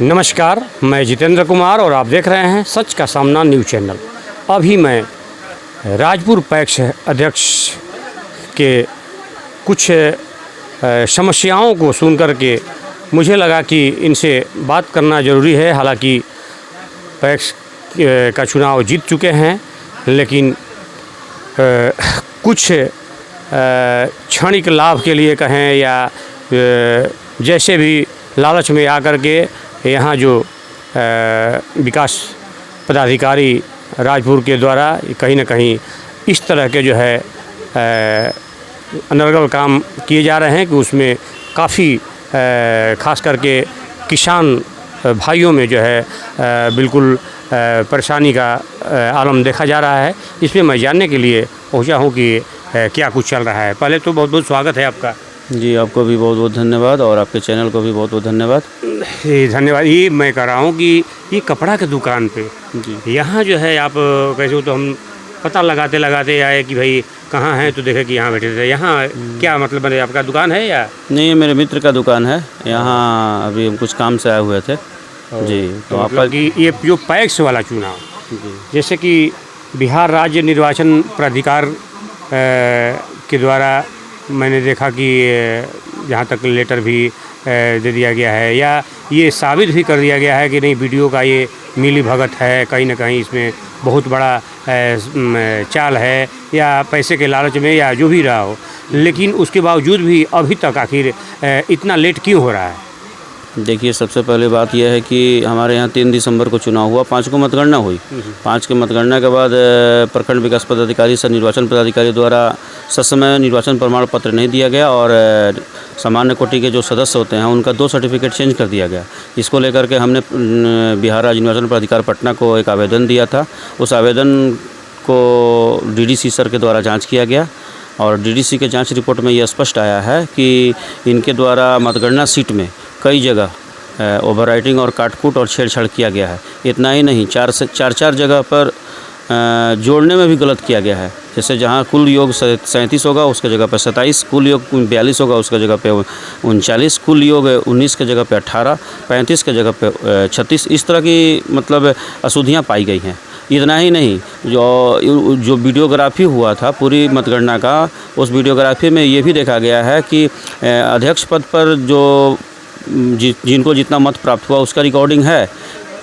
नमस्कार, मैं जितेंद्र कुमार और आप देख रहे हैं सच का सामना न्यूज़ चैनल। अभी मैं राजपुर पैक्स अध्यक्ष के कुछ समस्याओं को सुन कर के मुझे लगा कि इनसे बात करना ज़रूरी है। हालांकि पैक्स का चुनाव जीत चुके हैं, लेकिन कुछ क्षणिक लाभ के लिए कहें या जैसे भी लालच में आकर के यहाँ जो विकास पदाधिकारी राजपुर के द्वारा कहीं न कहीं इस तरह के जो है अनर्गल काम किए जा रहे हैं कि उसमें काफ़ी खास करके किसान भाइयों में जो है बिल्कुल परेशानी का आलम देखा जा रहा है। इसमें मैं जानने के लिए पहुँचा हूँ कि क्या कुछ चल रहा है। पहले तो बहुत बहुत स्वागत है आपका। जी, आपको भी बहुत बहुत धन्यवाद और आपके चैनल को भी बहुत बहुत धन्यवाद। धन्यवाद। ये मैं कह रहा हूँ कि ये कपड़ा के दुकान पे जी यहाँ जो है आप कैसे हो, तो हम पता लगाते लगाते आए कि भाई कहाँ हैं, तो देखे कि यहाँ बैठे थे। यहाँ क्या मतलब है, आपका दुकान है या नहीं? मेरे मित्र का दुकान है यहाँ। अभी हम कुछ काम से आए हुए थे जी। तो मतलब कि ये जो पैक्स वाला चुनाव, जैसे कि बिहार राज्य निर्वाचन प्राधिकार के द्वारा मैंने देखा कि यहाँ तक लेटर भी दे दिया गया है, या ये साबित भी कर दिया गया है कि नहीं वीडियो का ये मिली भगत है, कहीं ना कहीं इसमें बहुत बड़ा चाल है या पैसे के लालच में या जो भी रहा हो। लेकिन उसके बावजूद भी अभी तक आखिर इतना लेट क्यों हो रहा है? देखिए, सबसे पहले बात यह है कि हमारे यहाँ 3 दिसंबर को चुनाव हुआ, 5 को मतगणना हुई। 5 के मतगणना के बाद प्रखंड विकास पदाधिकारी से निर्वाचन पदाधिकारी द्वारा ससमय निर्वाचन प्रमाण पत्र नहीं दिया गया और सामान्य कोटि के जो सदस्य होते हैं उनका 2 सर्टिफिकेट चेंज कर दिया गया। इसको लेकर के हमने बिहार राज्य निर्वाचन प्राधिकार पटना को एक आवेदन दिया था। उस आवेदन को डीडीसी सर के द्वारा जाँच किया गया और डीडीसी के जाँच रिपोर्ट में यह स्पष्ट आया है कि इनके द्वारा मतगणना सीट में कई जगह ओवरराइटिंग और काटकूट और छेड़छाड़ किया गया है। इतना ही नहीं, 4 जगह पर जोड़ने में भी गलत किया गया है। जैसे जहां कुल योग 37 होगा उसके जगह पर 27, कुल योग 42 होगा उसके जगह पे 39, कुल योग 19 के जगह पे 18, 35 के जगह पे 36, इस तरह की मतलब अशुद्धियाँ पाई गई हैं। इतना ही नहीं, जो वीडियोग्राफी हुआ था पूरी मतगणना का, उस वीडियोग्राफी में ये भी देखा गया है कि अध्यक्ष पद पर जो जिनको जितना मत प्राप्त हुआ उसका रिकॉर्डिंग है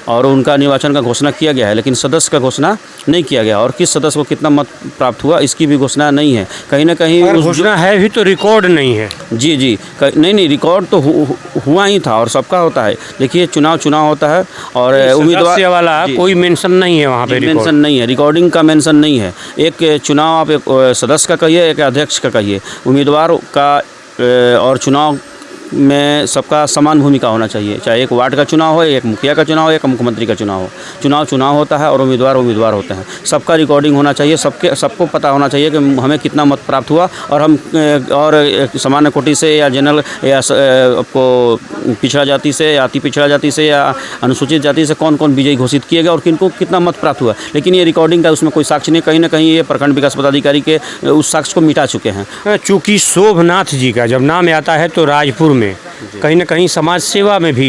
और उनका निर्वाचन का घोषणा किया गया है, लेकिन सदस्य का घोषणा नहीं किया गया और किस सदस्य को कितना मत प्राप्त हुआ इसकी भी घोषणा नहीं है। कहीं ना कहीं घोषणा है भी तो रिकॉर्ड नहीं है। जी, नहीं, रिकॉर्ड तो हुआ ही था और सबका होता है। देखिए, चुनाव होता है और उम्मीदवार वाला कोई मेंशन नहीं है वहाँ पे, मेंशन नहीं है, रिकॉर्डिंग का मेंशन नहीं है। एक चुनाव आप एक सदस्य का कहिए, एक अध्यक्ष का कहिए, उम्मीदवार का और चुनाव में सबका समान भूमिका होना चाहिए। चाहे एक वार्ड का चुनाव हो, एक मुखिया का चुनाव हो, एक मुख्यमंत्री का चुनाव हो, चुनाव होता है और उम्मीदवार होते हैं। सबका रिकॉर्डिंग होना चाहिए, सबको पता होना चाहिए कि हमें कितना मत प्राप्त हुआ और हम और सामान्य कोटि से या जनरल या आपको पिछड़ा जाति से या अति पिछड़ा जाति से या अनुसूचित जाति से कौन कौन विजयी घोषित किए गए और किनको कितना मत प्राप्त हुआ। लेकिन ये रिकॉर्डिंग का उसमें कोई साक्ष्य नहीं। कहीं ना कहीं ये प्रखंड विकास पदाधिकारी के उस साक्ष्य को मिटा चुके हैं। चूँकि शोभनाथ जी का जब नाम आता है तो राजपुर में कहीं ना कहीं समाज सेवा में भी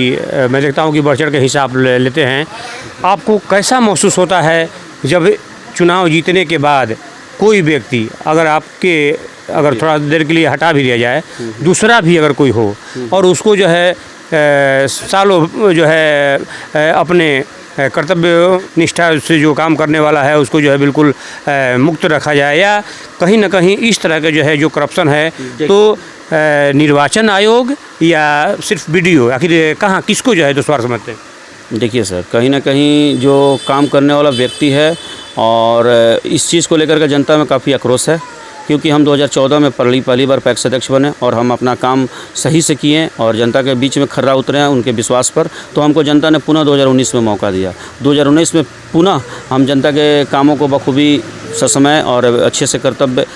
मैं देखता हूँ कि बढ़ चढ़ के हिसाब लेते हैं। आपको कैसा महसूस होता है जब चुनाव जीतने के बाद कोई व्यक्ति अगर थोड़ा देर के लिए हटा भी दिया जाए, दूसरा भी अगर कोई हो और उसको जो है सालों जो है अपने कर्तव्य निष्ठा से जो काम करने वाला है उसको जो है बिल्कुल मुक्त रखा जाए, या कहीं ना कहीं इस तरह के जो है जो करप्शन है, तो निर्वाचन आयोग या सिर्फ वीडियो, आखिर कहाँ किसको जो है दुश्वार समझते हैं? देखिए सर, कहीं ना कहीं जो काम करने वाला व्यक्ति है और इस चीज़ को लेकर के जनता में काफ़ी आक्रोश है, क्योंकि हम 2014 में पहली बार पैक्स अध्यक्ष बने और हम अपना काम सही से किए और जनता के बीच में खर्रा उतरे हैं उनके विश्वास पर। तो हमको जनता ने पुनः 2019 में मौका दिया। 2019 में पुनः हम जनता के कामों को बखूबी ससमय और अच्छे से कर्तव्य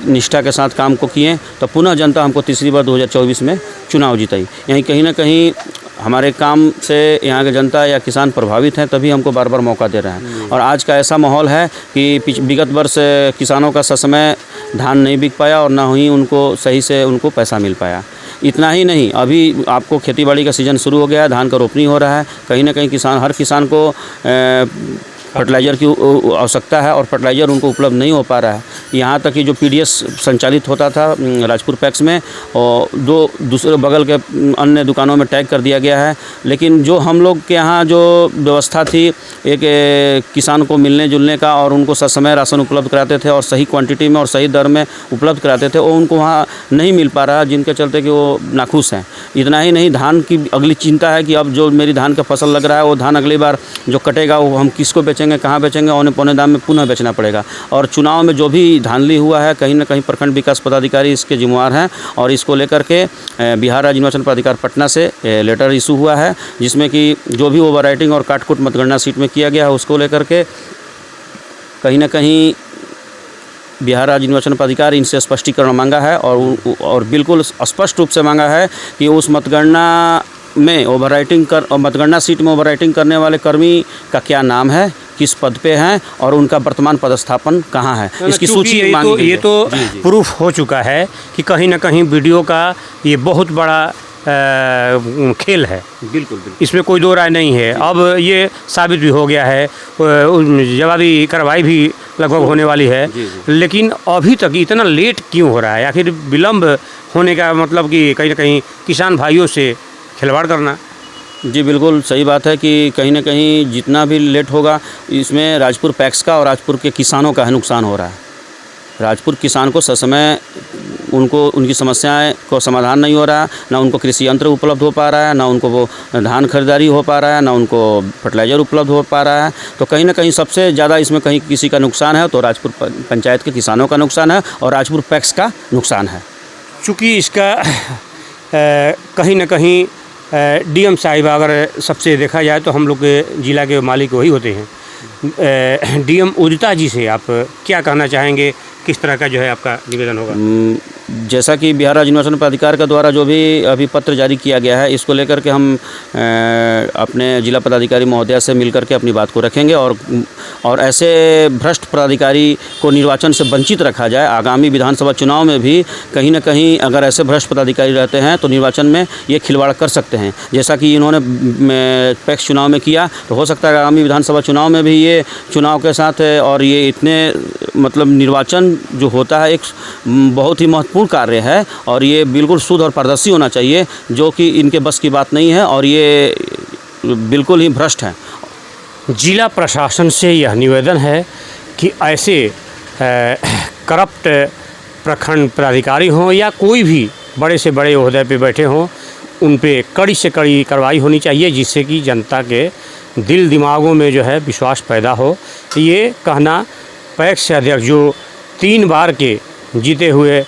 निष्ठा के साथ काम को किए, तो पुनः जनता हमको तीसरी बार 2024 में चुनाव जिताई। यहीं कहीं ना कहीं हमारे काम से यहाँ के जनता या किसान प्रभावित हैं, तभी हमको बार बार मौका दे रहे हैं। और आज का ऐसा माहौल है कि विगत वर्ष किसानों का ससमय धान नहीं बिक पाया और ना ही उनको सही से उनको पैसा मिल पाया। इतना ही नहीं, अभी आपको खेतीबाड़ी का सीज़न शुरू हो गया है, धान का रोपनी हो रहा है। कहीं ना कहीं हर किसान को फर्टिलाइज़र की आवश्यकता है और फर्टिलाइज़र उनको उपलब्ध नहीं हो पा रहा है। यहाँ तक कि जो पीडीएस संचालित होता था राजपुर पैक्स में, और दूसरे बगल के अन्य दुकानों में टैग कर दिया गया है। लेकिन जो हम लोग के यहाँ जो व्यवस्था थी एक किसान को मिलने जुलने का और उनको समय राशन उपलब्ध कराते थे और सही क्वांटिटी में और सही दर में उपलब्ध कराते थे, वो उनको वहाँ नहीं मिल पा रहा, जिनके चलते कि वो नाखुश हैं। इतना ही नहीं, धान की अगली चिंता है कि अब जो मेरी धान का फसल लग रहा है वो धान अगली बार जो कटेगा वो हम किसको बेचेंगे, कहाँ बेचेंगे, औने पौने दाम में पुनः बेचना पड़ेगा। और चुनाव में जो भी धांधली हुआ है, कहीं ना कहीं प्रखंड विकास पदाधिकारी इसके जिम्मेवार हैं और इसको लेकर के बिहार राज्य निर्वाचन प्राधिकार पटना से लेटर इशू हुआ है, जिसमें कि जो भी ओवर राइटिंग और काटकूट मतगणना सीट में किया गया है उसको लेकर के कहीं ना कहीं बिहार राज्य निर्वाचन प्राधिकार इनसे स्पष्टीकरण मांगा है और बिल्कुल स्पष्ट रूप से मांगा है कि उस मतगणना में ओवर राइटिंग और मतगणना सीट में ओवर राइटिंग करने वाले कर्मी का क्या नाम है, किस पद पे हैं और उनका वर्तमान पदस्थापन कहाँ है, इसकी सूची मांगी गई है। ये तो प्रूफ हो चुका है कि कहीं ना कहीं वीडियो का ये बहुत बड़ा खेल है। बिल्कुल। इसमें कोई दो राय नहीं है। अब ये साबित भी हो गया है, जवाबी कार्रवाई भी लगभग होने वाली है। लेकिन अभी तक इतना लेट क्यों हो रहा है? आखिर विलम्ब होने का मतलब कि कहीं ना कहीं किसान भाइयों से खिलवाड़ करना। जी बिल्कुल सही बात है कि कहीं ना कहीं जितना भी लेट होगा इसमें राजपुर पैक्स का और राजपुर के किसानों का नुकसान हो रहा है। राजपुर किसान को ससमय उनकी समस्याएं को समाधान नहीं हो रहा, ना उनको कृषि यंत्र उपलब्ध हो पा रहा है, ना उनको वो धान खरीदारी हो पा रहा है, ना उनको फर्टिलाइज़र उपलब्ध हो पा रहा है। तो कहीं ना कहीं सबसे ज़्यादा इसमें कहीं किसी का नुकसान है तो राजपुर पंचायत के किसानों का नुकसान है और राजपुर पैक्स का नुकसान है। चूँकि इसका कहीं ना कहीं डीएम साहिब अगर सबसे देखा जाए तो हम लोग के ज़िला के मालिक वही होते हैं। डीएम उदिता जी से आप क्या कहना चाहेंगे, किस तरह का जो है आपका निवेदन होगा? जैसा कि बिहार राज्य निर्वाचन प्राधिकार का द्वारा जो भी अभी पत्र जारी किया गया है, इसको लेकर के हम अपने जिला पदाधिकारी महोदया से मिलकर के अपनी बात को रखेंगे और ऐसे भ्रष्ट पदाधिकारी को निर्वाचन से वंचित रखा जाए। आगामी विधानसभा चुनाव में भी कहीं ना कहीं अगर ऐसे भ्रष्ट पदाधिकारी रहते हैं तो निर्वाचन में ये खिलवाड़ कर सकते हैं। जैसा कि इन्होंने पैक्स चुनाव में किया, तो हो सकता है आगामी विधानसभा चुनाव में भी ये चुनाव के साथ और ये इतने मतलब निर्वाचन जो होता है एक बहुत ही महत्वपूर्ण कार्य है और ये बिल्कुल शुद्ध और पारदर्शी होना चाहिए, जो कि इनके बस की बात नहीं है और ये बिल्कुल ही भ्रष्ट है। जिला प्रशासन से यह निवेदन है कि ऐसे करप्ट प्रखंड पदाधिकारी हों या कोई भी बड़े से बड़े ओहदे पे बैठे हों, उन पे कड़ी से कड़ी कार्रवाई होनी चाहिए, जिससे कि जनता के दिल दिमागों में जो है विश्वास पैदा हो। ये कहना पैक्स अध्यक्ष जो 3 बार के जीते हुए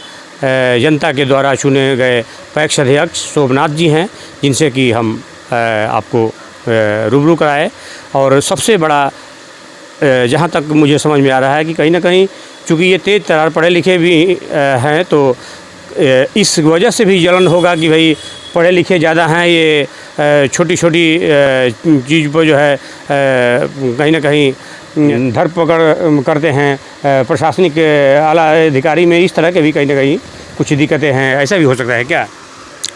जनता के द्वारा चुने गए पैक्स अध्यक्ष शोभनाथ जी हैं, जिनसे कि हम आपको रूबरू कराए। और सबसे बड़ा जहाँ तक मुझे समझ में आ रहा है कि कहीं ना कहीं चूँकि ये तेज़ तर्रार पढ़े लिखे भी हैं, तो इस वजह से भी जलन होगा कि भाई पढ़े लिखे ज़्यादा हैं, ये छोटी छोटी चीज़ पर जो है कहीं ना कहीं धरपकड़ करते हैं प्रशासनिक आला अधिकारी में। इस तरह के भी कहीं ना कहीं कुछ दिक्कतें हैं, ऐसा भी हो सकता है क्या?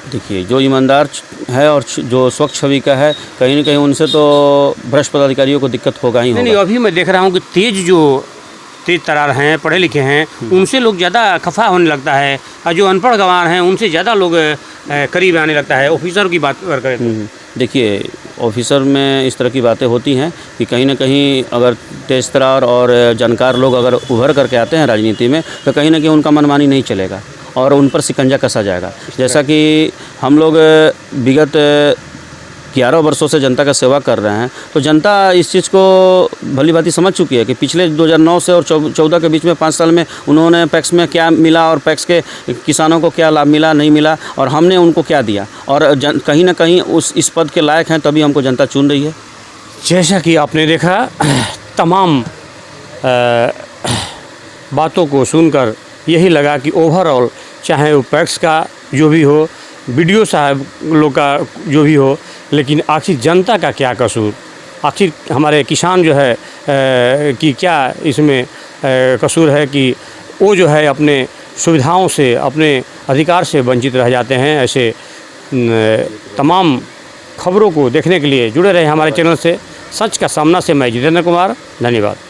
देखिए, जो ईमानदार है और जो स्वच्छ छवि का है, कहीं ना कहीं उनसे तो भ्रष्ट पदाधिकारियों को दिक्कत होगा ही होगा। नहीं, अभी मैं देख रहा हूँ कि तेज तरार हैं, पढ़े लिखे हैं, उनसे लोग ज़्यादा खफा होने लगता है, और जो अनपढ़ गंवार हैं उनसे ज़्यादा लोग करीब आने लगता है। ऑफिसर की बात करें तो देखिए, ऑफिसर में इस तरह की बातें होती हैं कि कहीं ना कहीं अगर तेज तरार और जानकार लोग अगर उभर करके आते हैं राजनीति में, तो कहीं ना कहीं उनका मनमानी नहीं चलेगा और उन पर शिकंजा कसा जाएगा। जैसा कि हम लोग विगत 11 वर्षों से जनता का सेवा कर रहे हैं, तो जनता इस चीज़ को भली भांति समझ चुकी है कि पिछले 2009 से और 14 के बीच में 5 साल में उन्होंने पैक्स में क्या मिला और पैक्स के किसानों को क्या लाभ मिला नहीं मिला और हमने उनको क्या दिया, और कहीं ना कहीं इस पद के लायक हैं, तभी हमको जनता चुन रही है। जैसा कि आपने देखा, तमाम बातों को सुनकर यही लगा कि ओवरऑल चाहे वो पैक्स का जो भी हो, बीडीओ साहब लोग का जो भी हो, लेकिन आखिर जनता का क्या कसूर, आखिर हमारे किसान जो है कि क्या इसमें कसूर है कि वो जो है अपने सुविधाओं से, अपने अधिकार से वंचित रह जाते हैं। ऐसे तमाम खबरों को देखने के लिए जुड़े रहे हमारे चैनल से। सच का सामना से मैं जितेंद्र कुमार, धन्यवाद।